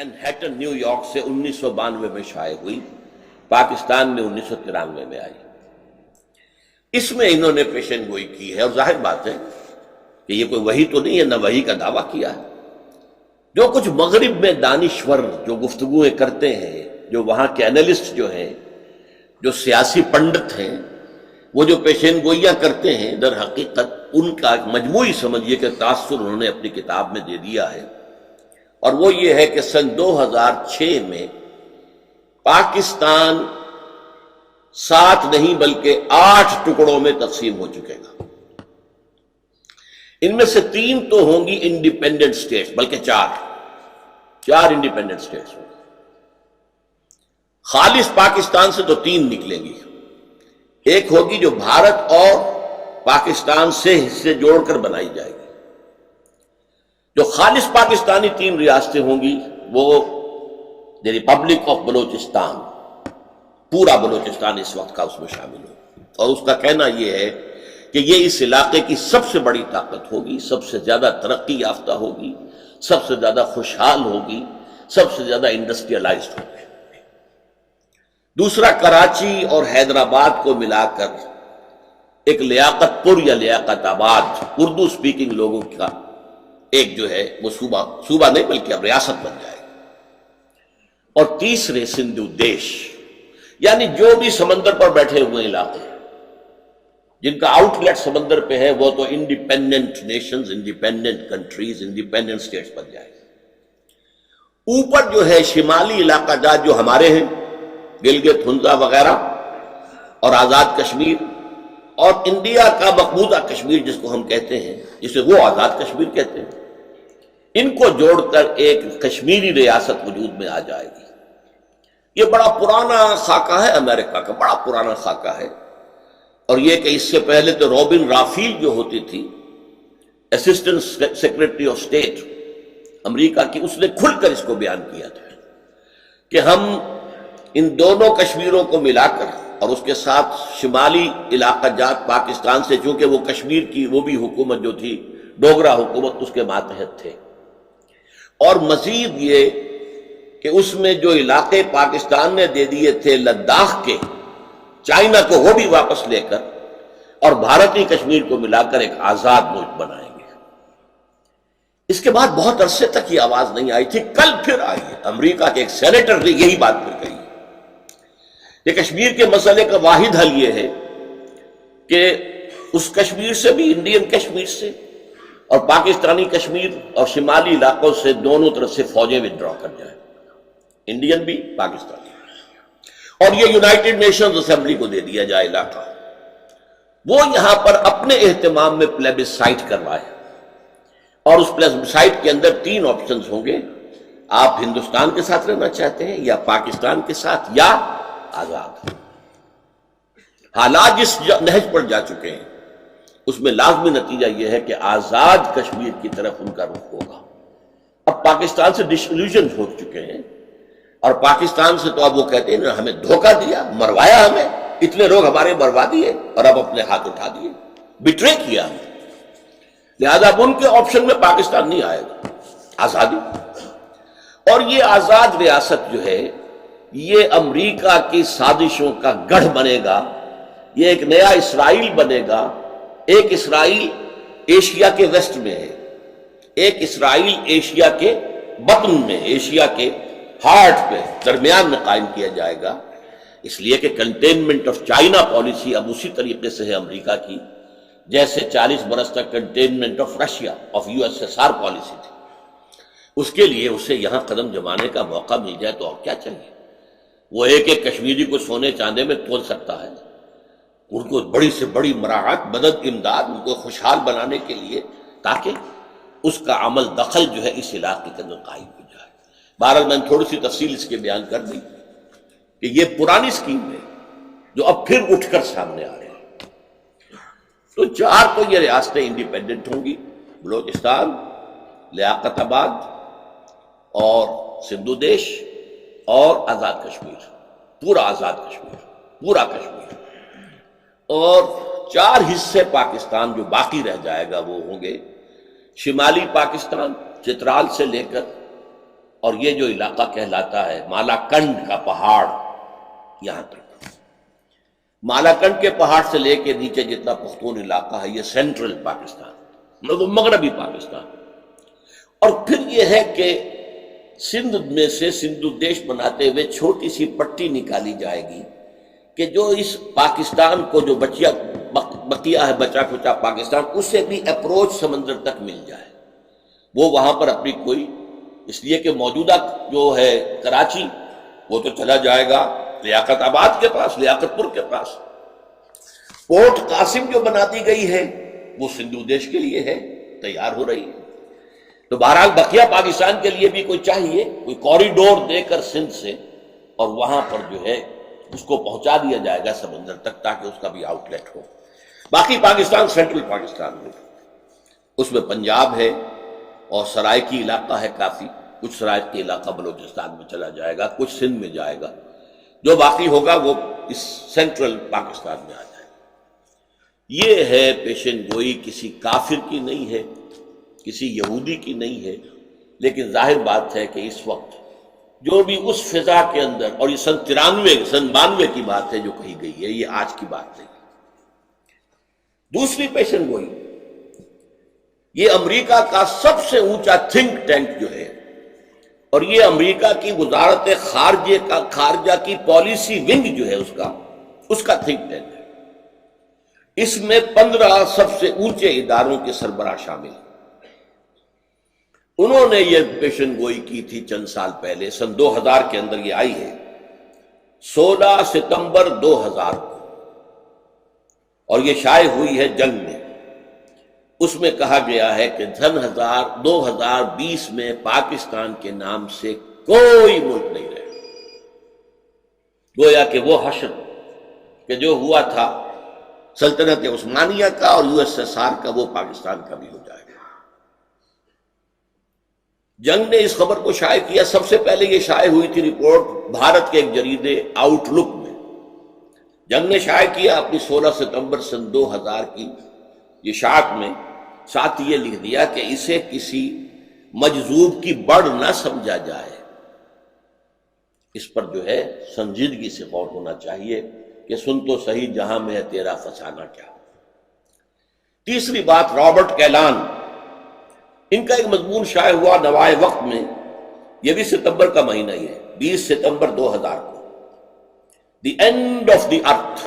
Manhattan new York سے 1992 میں شائع ہوئی، پاکستان میں 1993 میں آئی۔ اس میں انہوں نے پیشن گوئی کی ہے، اور ظاہر بات ہے کہ یہ کوئی وحی تو نہیں ہے، نہ وحی کا دعویٰ کیا ہے۔ جو کچھ مغرب میں دانشور جو گفتگویں کرتے ہیں، جو وہاں کے انالسٹ جو ہیں، جو سیاسی پنڈت ہیں، وہ جو پیشین گوئیاں کرتے ہیں، در حقیقت ان کا ایک مجموعی سمجھیے کہ تاثر انہوں نے اپنی کتاب میں دے دیا ہے، اور وہ یہ ہے کہ سن 2006 میں پاکستان 7 نہیں بلکہ 8 ٹکڑوں میں تقسیم ہو چکے گا۔ ان میں سے 3 تو ہوں گی انڈیپینڈنٹ سٹیٹس، بلکہ 4 انڈیپینڈنٹ سٹیٹس ہوں گی۔ خالص پاکستان سے تو 3 نکلیں گی، ایک ہوگی جو بھارت اور پاکستان سے حصے جوڑ کر بنائی جائے گی۔ جو خالص پاکستانی 3 ریاستیں ہوں گی وہ دی ریپبلک آف بلوچستان، پورا بلوچستان اس وقت کا اس میں شامل ہو، اور اس کا کہنا یہ ہے کہ یہ اس علاقے کی سب سے بڑی طاقت ہوگی، سب سے زیادہ ترقی یافتہ ہوگی، سب سے زیادہ خوشحال ہوگی، سب سے زیادہ انڈسٹریلائزڈ ہوگی۔ دوسرا کراچی اور حیدرآباد کو ملا کر ایک لیاقت پور یا لیاقت آباد اردو سپیکنگ لوگوں کا ایک جو ہے وہ صوبہ نہیں بلکہ اب ریاست بن جائے گا۔ اور تیسرے سندھو دیش، یعنی جو بھی سمندر پر بیٹھے ہوئے علاقے جن کا آؤٹ لیٹ سمندر پہ ہے، وہ تو independent nations, independent countries, independent states بن جائے گا۔ اوپر جو ہے شمالی علاقہ جات جو ہمارے ہیں، گلگت ہنزا وغیرہ اور آزاد کشمیر، اور انڈیا کا مقبوضہ کشمیر جس کو ہم کہتے ہیں، جسے وہ آزاد کشمیر کہتے ہیں، ان کو جوڑ کر ایک کشمیری ریاست وجود میں آ جائے گی۔ یہ بڑا پرانا خاکہ ہے، امریکہ کا بڑا پرانا خاکہ ہے، اور یہ کہ اس سے پہلے تو روبن رافیل جو ہوتی تھی اسسٹنٹ سیکرٹری آف اسٹیٹ امریکہ کی، اس نے کھل کر اس کو بیان کیا تھا کہ ہم ان دونوں کشمیروں کو ملا کر اور اس کے ساتھ شمالی علاقہ جات پاکستان سے، چونکہ وہ کشمیر کی وہ بھی حکومت جو تھی ڈوگرا حکومت اس کے ماتحت تھے، اور مزید یہ کہ اس میں جو علاقے پاکستان نے دے دیے تھے لداخ کے، چائنا کو وہ بھی واپس لے کر اور بھارتی کشمیر کو ملا کر ایک آزاد ملک بنائیں گے۔ اس کے بعد بہت عرصے تک یہ آواز نہیں آئی تھی، کل پھر آئی ہے۔ امریکہ کے ایک سینیٹر نے یہی بات پھر کہی کہ کشمیر کے مسئلے کا واحد حل یہ ہے کہ اس کشمیر سے بھی، انڈین کشمیر سے اور پاکستانی کشمیر اور شمالی علاقوں سے دونوں طرف سے فوجیں ودرا کر جائیں، انڈین بھی پاکستانی، اور یہ یونائٹڈ نیشنز اسمبلی کو دے دیا جائے علاقہ۔ وہ یہاں پر اپنے اہتمام میں پلیبسائٹ کروائے، اور اس پلیبسائٹ کے اندر 3 آپشنز ہوں گے، آپ ہندوستان کے ساتھ رہنا چاہتے ہیں یا پاکستان کے ساتھ یا آزاد۔ حالات جس نہج پر جا چکے ہیں اس میں لازمی نتیجہ یہ ہے کہ آزاد کشمیر کی طرف ان کا رخ ہوگا۔ اب پاکستان سے ڈس ایلیوژن ہو چکے ہیں، اور پاکستان سے تو اب وہ کہتے ہیں ہمیں دھوکہ دیا، مروایا ہمیں، اتنے لوگ ہمارے مروا دیے اور اب اپنے ہاتھ اٹھا دیے، بٹرے کیا ہمیں، لہذا اب ان کے آپشن میں پاکستان نہیں آئے گا، آزادی۔ اور یہ آزاد ریاست جو ہے یہ امریکہ کی سازشوں کا گڑھ بنے گا، یہ ایک نیا اسرائیل بنے گا۔ ایک اسرائیل ایشیا کے ویسٹ میں ہے، ایک اسرائیل ایشیا کے بطن میں، ایشیا کے ہارٹ پہ درمیان میں قائم کیا جائے گا، اس لیے کہ کنٹینمنٹ آف چائنا پالیسی اب اسی طریقے سے ہے امریکہ کی جیسے 40 برس تک containment of Russia of USSR policy تھی۔ اس کے لیے اسے یہاں قدم جمانے کا موقع مل جائے تو اور کیا چاہیے؟ وہ ایک کشمیری کو سونے چاندے میں تول سکتا ہے، ان کو بڑی سے بڑی مراعات، مدد، امداد، ان کو خوشحال بنانے کے لیے، تاکہ اس کا عمل دخل جو ہے اس علاقے کے اندر قائم ہو جائے۔ بہرحال میں نے تھوڑی سی تفصیل اس کے بیان کر دی کہ یہ پرانی اسکیم ہے جو اب پھر اٹھ کر سامنے آ رہے ہیں۔ تو 4 تو یہ ریاستیں انڈیپینڈنٹ ہوں گی، بلوچستان، لیاقت آباد اور سندھو دیش اور آزاد کشمیر، پورا آزاد کشمیر، پورا کشمیر، اور 4 حصے پاکستان جو باقی رہ جائے گا وہ ہوں گے شمالی پاکستان، چترال سے لے کر اور یہ جو علاقہ کہلاتا ہے مالاکنڈ کا پہاڑ، یہاں تک مالاکنڈ کے پہاڑ سے لے کے نیچے جتنا پختون علاقہ ہے یہ سینٹرل پاکستان، مغربی پاکستان. اور پھر یہ ہے کہ سندھ میں سے سندھ دیش بناتے ہوئے چھوٹی سی پٹی نکالی جائے گی کہ جو اس پاکستان کو جو بقیہ ہے بچا کھچا پاکستان، اسے بھی اپروچ سمندر تک مل جائے. وہ وہاں پر اپنی کوئی، اس لیے کہ موجودہ جو ہے کراچی وہ تو چلا جائے گا لیاقت آباد کے پاس، لیاقت پور کے پاس. پورٹ قاسم جو بنا دی گئی ہے وہ سندھ دیش کے لیے ہے، تیار ہو رہی ہے. تو بہرحال بقیہ پاکستان کے لیے بھی کوئی چاہیے، کوئی کوریڈور دے کر سندھ سے، اور وہاں پر جو ہے اس کو پہنچا دیا جائے گا سمندر تک تاکہ اس کا بھی آؤٹ لیٹ ہو. باقی پاکستان سینٹرل پاکستان میں، اس میں پنجاب ہے اور سرائکی علاقہ ہے کافی، کچھ سرائکی علاقہ بلوچستان میں چلا جائے گا، کچھ سندھ میں جائے گا، جو باقی ہوگا وہ اس سینٹرل پاکستان میں آ جائے گا. یہ ہے پیشن گوئی، کسی کافر کی نہیں ہے، کسی یہودی کی نہیں ہے، لیکن ظاہر بات ہے کہ اس وقت جو بھی اس فضا کے اندر، اور یہ سن 92 کی بات ہے جو کہی گئی ہے، یہ آج کی بات نہیں. دوسری پیشن گوئی، یہ امریکہ کا سب سے اونچا تھنک ٹینک جو ہے، اور یہ امریکہ کی وزارت خارجہ کی پالیسی ونگ جو ہے اس کا تھنک ٹینک ہے. اس میں 15 سب سے اونچے اداروں کے سربراہ شامل ہیں. انہوں نے یہ پیشن گوئی کی تھی چند سال پہلے، سن 2000 کے اندر یہ آئی ہے، 16 ستمبر 2000 کو، اور یہ شائع ہوئی ہے جنگ میں. اس میں کہا گیا ہے کہ 2020 میں پاکستان کے نام سے کوئی ملک نہیں رہے. گویا کہ وہ حشر کہ جو ہوا تھا سلطنت عثمانیہ کا اور USSR کا، وہ پاکستان کا بھی ہو جائے گا. جنگ نے اس خبر کو شائع کیا. سب سے پہلے یہ شائع ہوئی تھی رپورٹ بھارت کے ایک جریدے آؤٹ لک میں. جنگ نے شائع کیا اپنی 16 ستمبر سن 2000 کی یہ شاعت میں، ساتھ یہ لکھ دیا کہ اسے کسی مجذوب کی بڑھ نہ سمجھا جائے. اس پر جو ہے سنجیدگی سے غور ہونا چاہیے کہ سن تو صحیح جہاں میں ہے تیرا فسانہ کیا. تیسری بات، رابرٹ کیلان، ان کا ایک مضمون شائع ہوا نوائے وقت میں، یہ بھی ستمبر کا مہینہ ہی ہے، 20 ستمبر 2000 کو، دی اینڈ آف دی ارتھ.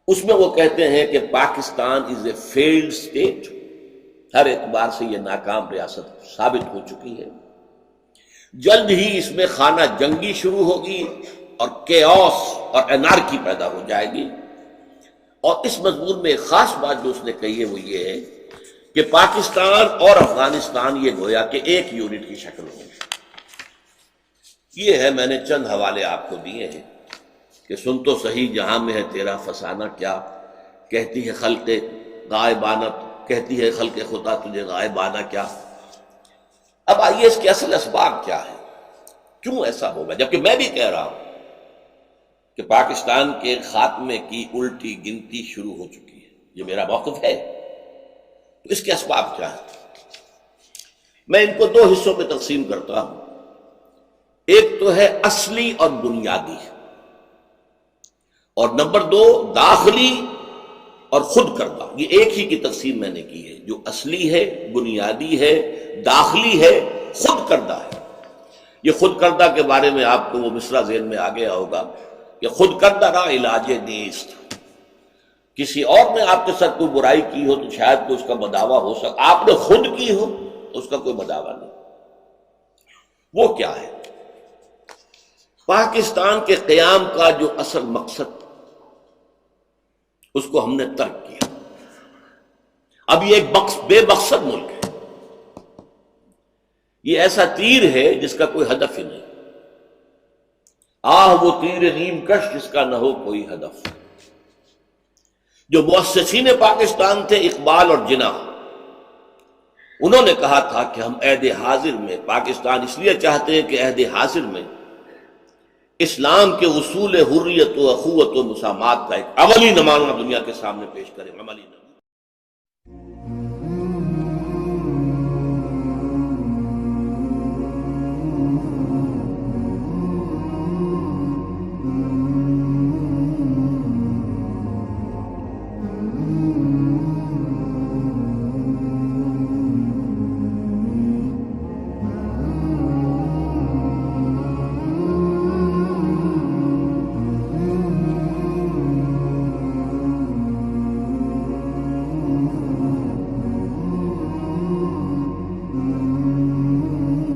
اس میں وہ کہتے ہیں کہ پاکستان از اے فیلڈ اسٹیٹ، ہر اعتبار سے یہ ناکام ریاست ثابت ہو چکی ہے. جلد ہی اس میں خانہ جنگی شروع ہوگی اور کیوس اور انارکی پیدا ہو جائے گی. اور اس مضمون میں ایک خاص بات جو اس نے کہی ہے وہ یہ ہے کہ پاکستان اور افغانستان یہ گویا کہ ایک یونٹ کی شکل ہوں گے. یہ ہے، میں نے چند حوالے آپ کو دیے ہیں کہ سن تو صحیح جہاں میں ہے تیرا فسانہ کیا، کہتی ہے خلق غائبانہ، کہتی ہے خلق خدا تجھے غائبانہ کیا. اب آئیے اس کے اصل اسباب کیا ہے، کیوں ایسا ہوگا، جبکہ میں بھی کہہ رہا ہوں کہ پاکستان کے خاتمے کی الٹی گنتی شروع ہو چکی ہے. یہ میرا موقف ہے. تو اس کے اسباب کیا ہیں؟ میں ان کو 2 حصوں میں تقسیم کرتا ہوں. ایک تو ہے اصلی اور بنیادی، اور نمبر 2 داخلی اور خود کردہ. یہ ایک ہی کی تقسیم میں نے کی ہے، جو اصلی ہے، بنیادی ہے، داخلی ہے، خود کردہ ہے. یہ خود کردہ کے بارے میں آپ کو وہ مصرع ذہن میں آ گیا ہوگا کہ خود کردہ را علاج نیست. کسی اور نے آپ کے ساتھ کوئی برائی کی ہو تو شاید کوئی اس کا مداوع ہو سکتا، آپ نے خود کی ہو تو اس کا کوئی مداوع نہیں. وہ کیا ہے؟ پاکستان کے قیام کا جو اصل مقصد اس کو ہم نے ترک کیا. اب یہ ایک بے مقصد ملک ہے. یہ ایسا تیر ہے جس کا کوئی ہدف ہی نہیں. وہ تیر نیم کش جس کا نہ ہو کوئی ہدف. جو مؤسسین پاکستان تھے اقبال اور جناح، انہوں نے کہا تھا کہ ہم عہد حاضر میں پاکستان اس لیے چاہتے ہیں کہ عہد حاضر میں اسلام کے اصول حریت و اخوت و مسامات کا ایک عملی نمونہ دنیا کے سامنے پیش کریں. عملی نمونہ